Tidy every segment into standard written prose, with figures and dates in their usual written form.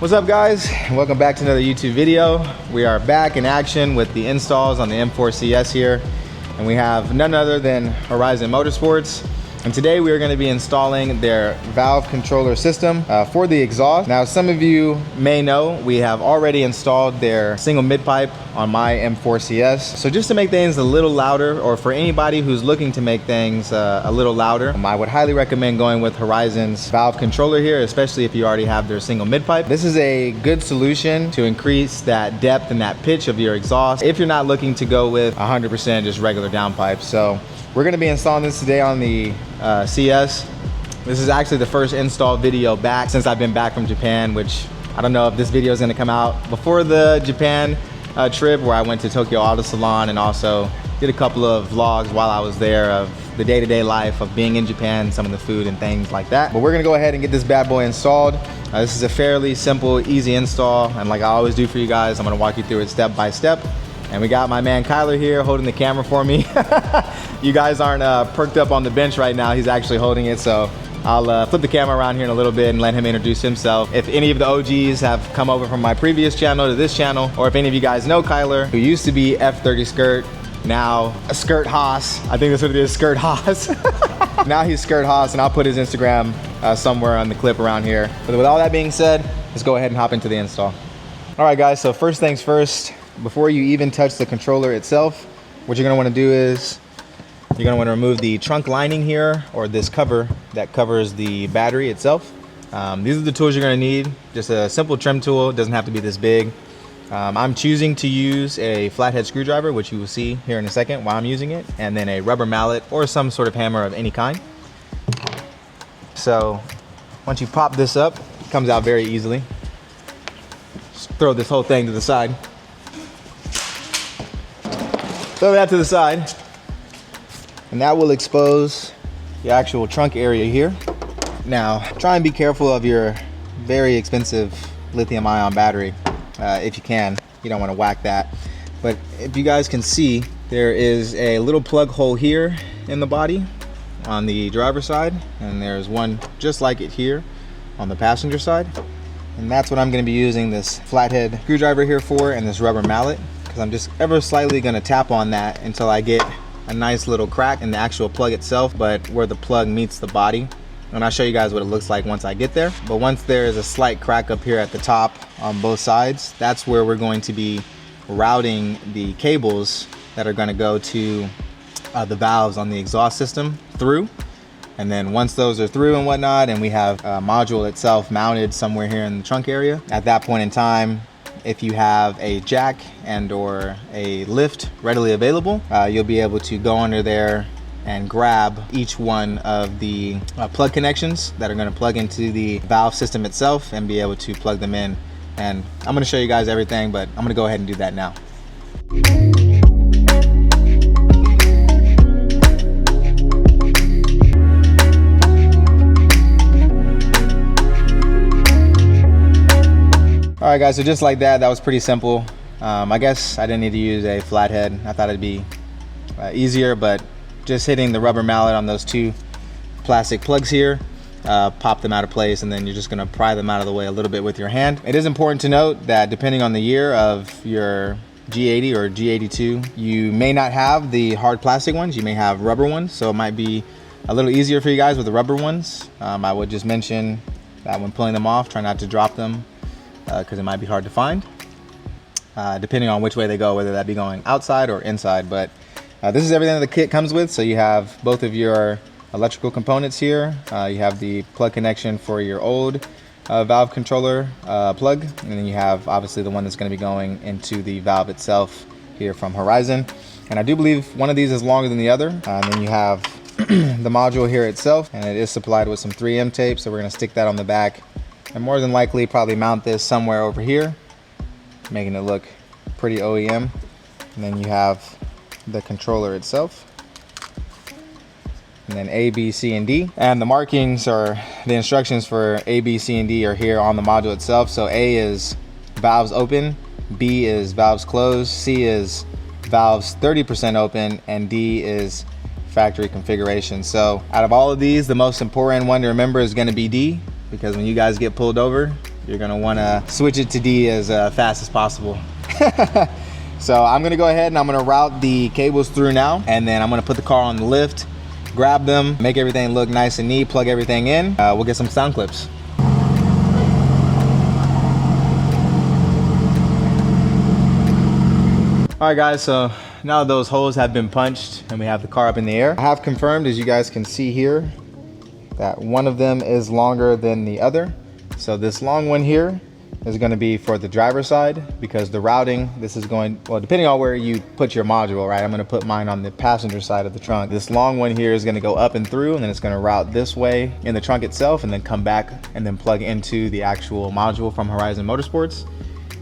What's up guys? Welcome back to another YouTube video. We are back in action with the installs on the M4CS here. And we have none other than Horizon Motorsports. And today we are going to be installing their valve controller system for the exhaust. Now some of you may know we have already installed their single mid-pipe on my M4CS. So just to make things a little louder, or for anybody who's looking to make things a little louder, I would highly recommend going with Horizon's valve controller here, especially if you already have their single mid-pipe. This is a good solution to increase that depth and that pitch of your exhaust if you're not looking to go with 100% just regular downpipes. So we're going to be installing this today on the CS. This is actually the first install video back since I've been back from Japan, which I don't know if this video is going to come out before the Japan trip where I went to Tokyo Auto Salon and also did a couple of vlogs while I was there of the day-to-day life of being in Japan, some of the food and things like that. But we're going to go ahead and get this bad boy installed. This is a fairly simple, easy install, and like I always do for you guys, I'm going to walk you through it step by step. And we got my man Kyler here holding the camera for me. You guys aren't perked up on the bench right now. He's actually holding it, so I'll flip the camera around here in a little bit and let him introduce himself. If any of the OGs have come over from my previous channel to this channel, or if any of you guys know Kyler, who used to be F30 Skirt, now a Skirt Haas. I think that's what it is, Skirt Haas. Now he's Skirt Haas, and I'll put his Instagram somewhere on the clip around here. But with all that being said, let's go ahead and hop into the install. All right guys, so first things first, before you even touch the controller itself, what you're gonna wanna do is you're gonna wanna remove the trunk lining here, or this cover that covers the battery itself. These are the tools you're gonna need. Just a simple trim tool, it doesn't have to be this big. I'm choosing to use a flathead screwdriver, which you will see here in a second while I'm using it, and then a rubber mallet or some sort of hammer of any kind. So once you pop this up, it comes out very easily. Just throw this whole thing to the side. Throw that to the side, and that will expose the actual trunk area here. Now, try and be careful of your very expensive lithium-ion battery if you can. You don't want to whack that. But if you guys can see, there is a little plug hole here in the body on the driver's side, and there's one just like it here on the passenger side. And that's what I'm going to be using this flathead screwdriver here for, and this rubber mallet. Because I'm just ever slightly going to tap on that until I get a nice little crack in the actual plug itself, but where the plug meets the body. And I'll show you guys what it looks like once I get there. But once there is a slight crack up here at the top on both sides, that's where we're going to be routing the cables that are going to go to the valves on the exhaust system through. And then once those are through and whatnot, and we have a module itself mounted somewhere here in the trunk area, at that point in time, if you have a jack and or a lift readily available, you'll be able to go under there and grab each one of the plug connections that are going to plug into the valve system itself and be able to plug them in. And I'm going to show you guys everything, but I'm going to go ahead and do that now. All right guys, so just like that was pretty simple. I guess I didn't need to use a flathead. I thought it'd be easier, but just hitting the rubber mallet on those two plastic plugs here, pop them out of place, and then you're just gonna pry them out of the way a little bit with your hand. It is important to note that depending on the year of your G80 or G82, you may not have the hard plastic ones, you may have rubber ones, so it might be a little easier for you guys with the rubber ones. I would just mention that when pulling them off, try not to drop them, because it might be hard to find, depending on which way they go, whether that be going outside or inside. But this is everything that the kit comes with. So you have both of your electrical components here. You have the plug connection for your old valve controller plug, and then you have obviously the one that's going to be going into the valve itself here from Horizon. And I do believe one of these is longer than the other. And then you have the module here itself, and it is supplied with some 3M tape, so we're going to stick that on the back. And more than likely probably mount this somewhere over here, making it look pretty OEM. And then you have the controller itself, and then A, B, C, and D. And the markings, or the instructions for A, B, C, and D are here on the module itself. So A is valves open, B is valves closed, C is valves 30% open, and D is factory configuration. So out of all of these, the most important one to remember is going to be D, because when you guys get pulled over, you're gonna wanna switch it to D as fast as possible. So I'm gonna go ahead and I'm gonna route the cables through now, and then I'm gonna put the car on the lift, grab them, make everything look nice and neat, plug everything in. We'll get some sound clips. All right guys, so now those holes have been punched and we have the car up in the air. I have confirmed, as you guys can see here, that one of them is longer than the other. So this long one here is going to be for the driver's side, because the routing, this is going, well, depending on where you put your module, right? I'm going to put mine on the passenger side of the trunk. This long one here is going to go up and through, and then it's going to route this way in the trunk itself, and then come back and then plug into the actual module from Horizon Motorsports.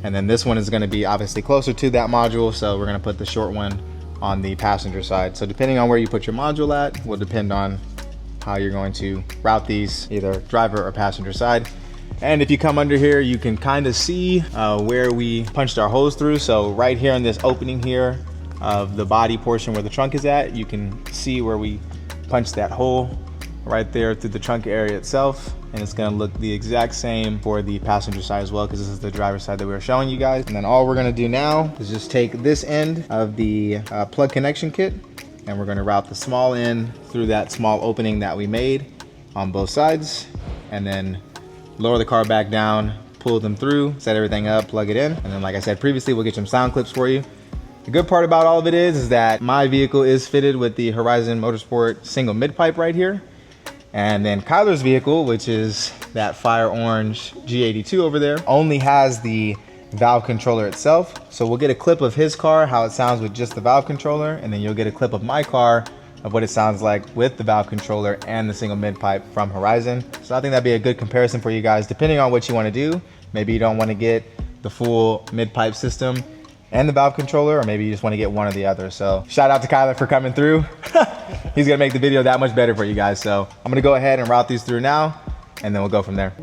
And then this one is going to be obviously closer to that module, so we're going to put the short one on the passenger side. So depending on where you put your module at will depend on how you're going to route these, either driver or passenger side. And if you come under here, you can kind of see where we punched our holes through. So right here in this opening here of the body portion where the trunk is at, you can see where we punched that hole right there through the trunk area itself. And it's gonna look the exact same for the passenger side as well, because this is the driver's side that we were showing you guys. And then all we're gonna do now is just take this end of the plug connection kit, and we're gonna route the small end through that small opening that we made on both sides, and then lower the car back down, pull them through, set everything up, plug it in. And then like I said previously, we'll get some sound clips for you. The good part about all of it is that my vehicle is fitted with the Horizon Motorsport single mid-pipe right here. And then Kyler's vehicle, which is that fire orange G82 over there, only has the valve controller itself. So we'll get a clip of his car, how it sounds with just the valve controller, and then you'll get a clip of my car of what it sounds like with the valve controller and the single mid-pipe from Horizon. So I think that'd be a good comparison for you guys, depending on what you want to do. Maybe you don't want to get the full mid-pipe system and the valve controller, or maybe you just want to get one or the other. So shout out to Kyler for coming through. He's gonna make the video that much better for you guys. So I'm gonna go ahead and route these through now, and then we'll go from there.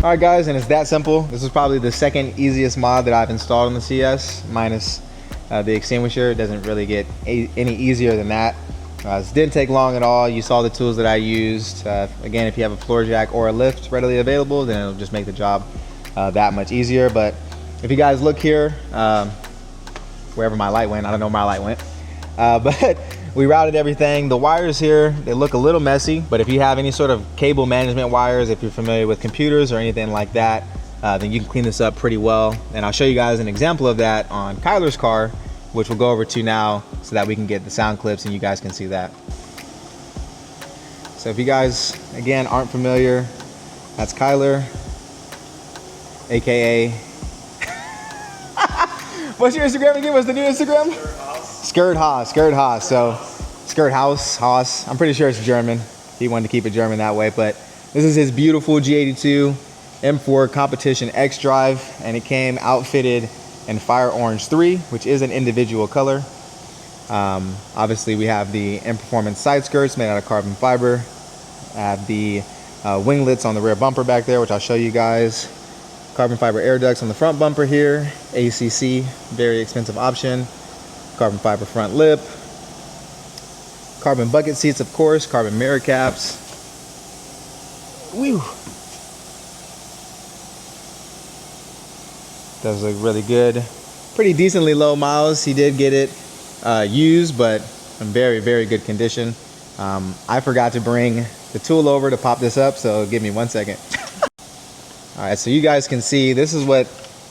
All right guys, and it's that simple. This is probably the second easiest mod that I've installed on the CS, minus the extinguisher. It doesn't really get any easier than that. This didn't take long at all. You saw the tools that I used. Again, if you have a floor jack or a lift readily available, then it'll just make the job that much easier. But if you guys look here, wherever my light went, I don't know where my light went, but we routed everything. The wires here, they look a little messy, but if you have any sort of cable management wires, if you're familiar with computers or anything like that, then you can clean this up pretty well. And I'll show you guys an example of that on Kyler's car, which we'll go over to now so that we can get the sound clips and you guys can see that. So if you guys, again, aren't familiar, that's Kyler, AKA, what's your Instagram again? What's the new Instagram? Skirt Haas. So Skirt Haas. I'm pretty sure it's German. He wanted to keep it German that way, but this is his beautiful G82 M4 Competition X Drive, and it came outfitted in Fire Orange 3, which is an individual color. Obviously, we have the M Performance side skirts made out of carbon fiber. I have the winglets on the rear bumper back there, which I'll show you guys. Carbon fiber air ducts on the front bumper here. ACC, very expensive option. Carbon fiber front lip, carbon bucket seats, of course, carbon mirror caps. Whew. Does look really good. Pretty decently low miles. He did get it used, but in very, very good condition. I forgot to bring the tool over to pop this up, so give me 1 second. All right, so you guys can see this is what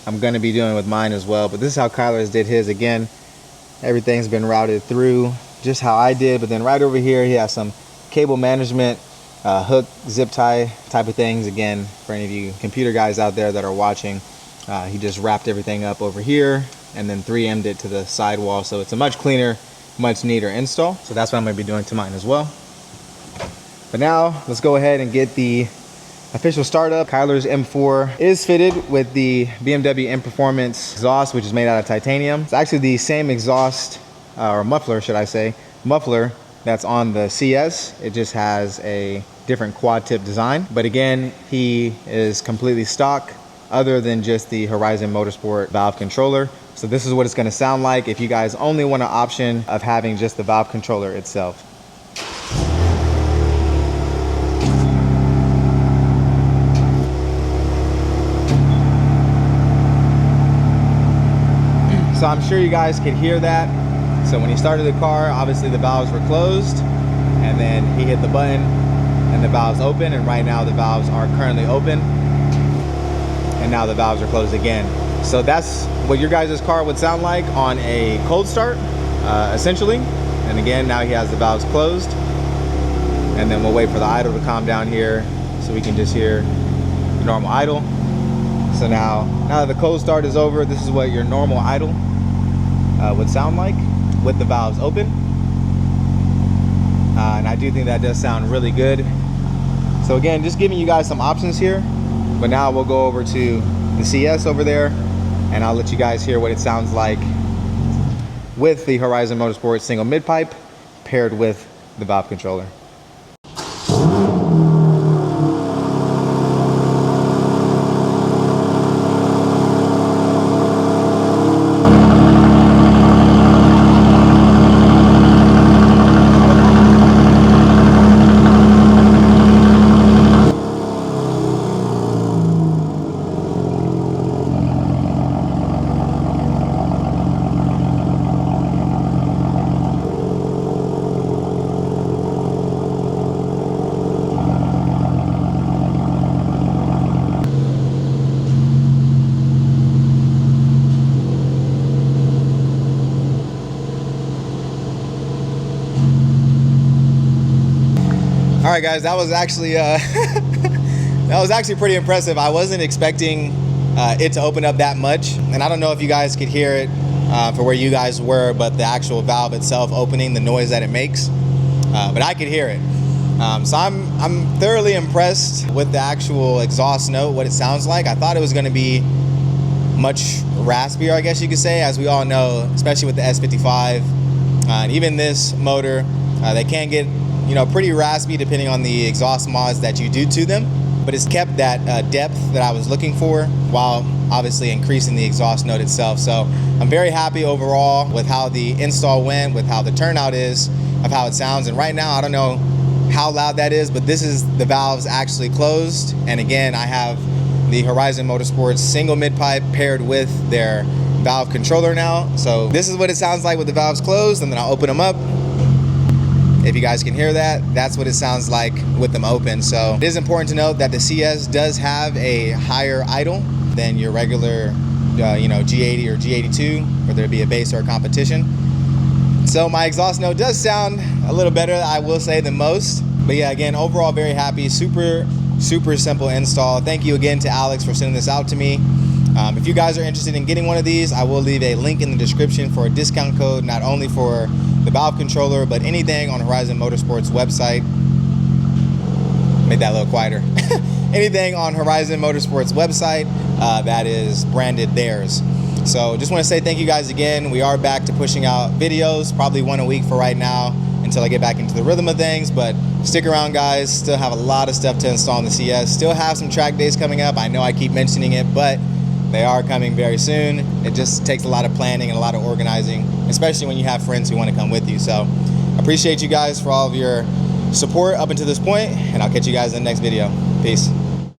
I'm gonna be doing with mine as well, but this is how Kyler's did his. Again, everything's been routed through just how I did, but then right over here he has some cable management, hook, zip tie type of things. Again, for any of you computer guys out there that are watching, he just wrapped everything up over here and then 3M'd it to the sidewall, so it's a much cleaner, much neater install. So that's what I'm gonna be doing to mine as well. But now let's go ahead and get the official startup. Kyler's M4 is fitted with the BMW M Performance exhaust, which is made out of titanium. It's actually the same exhaust, or muffler, should I say, muffler that's on the CS. It just has a different quad tip design. But again, he is completely stock, other than just the Horizon Motorsport valve controller. So this is what it's gonna sound like if you guys only want an option of having just the valve controller itself. So I'm sure you guys could hear that. So when he started the car, obviously the valves were closed, and then he hit the button and the valves open, and right now the valves are currently open, and now the valves are closed again. So that's what your guys' car would sound like on a cold start, essentially. And again, now he has the valves closed, and then we'll wait for the idle to calm down here so we can just hear the normal idle. So now that the cold start is over, this is what your normal idle would sound like with the valves open. And I do think that does sound really good. So again, just giving you guys some options here, but now we'll go over to the CS over there and I'll let you guys hear what it sounds like with the Horizon Motorsport single mid-pipe paired with the valve controller. All right, guys, that was actually pretty impressive. I wasn't expecting it to open up that much, and I don't know if you guys could hear it for where you guys were, but the actual valve itself opening, the noise that it makes, but I could hear it. So I'm thoroughly impressed with the actual exhaust note, what it sounds like. I thought it was going to be much raspier, I guess you could say. As we all know, especially with the S55 and even this motor, they can get pretty raspy depending on the exhaust mods that you do to them, but it's kept that depth that I was looking for while obviously increasing the exhaust note itself. So I'm very happy overall with how the install went, with how the turnout is, of how it sounds. And right now, I don't know how loud that is, but this is the valves actually closed. And again, I have the Horizon Motorsports single mid-pipe paired with their valve controller now. So this is what it sounds like with the valves closed, and then I'll open them up. If you guys can hear that, that's what it sounds like with them open. So it is important to note that the CS does have a higher idle than your regular G80 or G82, whether it be a base or a competition. So my exhaust note does sound a little better, I will say, than most. But yeah, again, overall very happy. Super simple install. Thank you again to Alex for sending this out to me. If you guys are interested in getting one of these, I will leave a link in the description for a discount code, not only for the valve controller, but anything on Horizon Motorsport's website. Make that a little quieter. Anything on Horizon Motorsport's website that is branded theirs. So just want to say thank you guys again. We are back to pushing out videos, probably one a week for right now until I get back into the rhythm of things. But stick around, guys. Still have a lot of stuff to install in the CS. Still have some track days coming up. I know I keep mentioning it, but they are coming very soon. It just takes a lot of planning and a lot of organizing, especially when you have friends who want to come with you. So appreciate you guys for all of your support up until this point, and I'll catch you guys in the next video. Peace.